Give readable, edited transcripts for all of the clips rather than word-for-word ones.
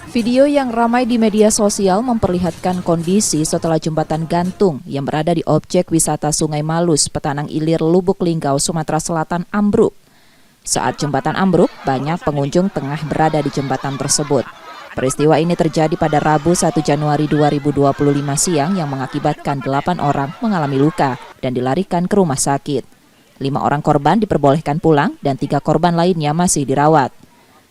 Video yang ramai di media sosial memperlihatkan kondisi setelah jembatan gantung yang berada di objek wisata Sungai Malus, Petanang Ilir, Lubuk Linggau, Sumatera Selatan ambruk. Saat jembatan ambruk, banyak pengunjung tengah berada di jembatan tersebut. Peristiwa ini terjadi pada Rabu 1 Januari 2025 siang yang mengakibatkan 8 orang mengalami luka dan dilarikan ke rumah sakit. 5 orang korban diperbolehkan pulang dan 3 korban lainnya masih dirawat.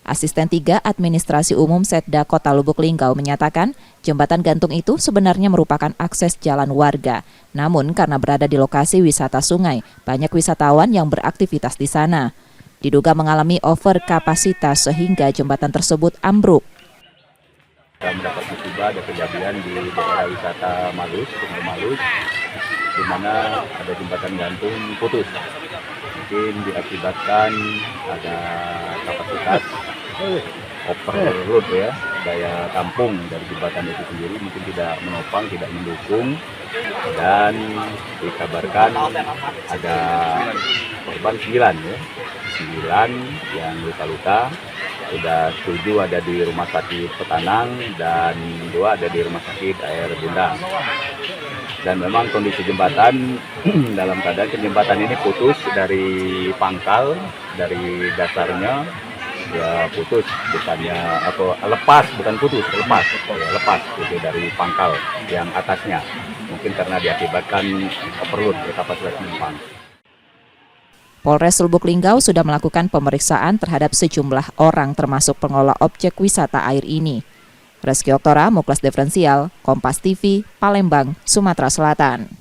Asisten 3 Administrasi Umum Setda Kota Lubuk Linggau menyatakan jembatan gantung itu sebenarnya merupakan akses jalan warga. Namun karena berada di lokasi wisata sungai, banyak wisatawan yang beraktivitas di sana. Diduga mengalami overkapasitas sehingga jembatan tersebut ambruk. Kita mendapat musibah ada kejadian di daerah wisata Malus, Sungai Malus, di mana ada jembatan gantung putus. Mungkin diakibatkan ada kapasitas overload ya, daya tampung dari jembatan itu sendiri mungkin tidak menopang, tidak mendukung, dan dikabarkan ada korban 9 ya, 9 yang luka-luka. Sudah 7 ada di rumah sakit Petanang dan 2 ada di rumah sakit Air Bunda. Dan memang kondisi jembatan dalam keadaan jembatan ini putus dari pangkal, dari dasarnya ya putus, bukannya atau lepas, bukan putus, lepas itu dari pangkal yang atasnya. Mungkin karena diakibatkan overload kapasitas penumpang. Polres Lubuk Linggau sudah melakukan pemeriksaan terhadap sejumlah orang termasuk pengelola objek wisata air ini. Reski Oktora, Muklas Diferensial, Kompas TV, Palembang, Sumatera Selatan.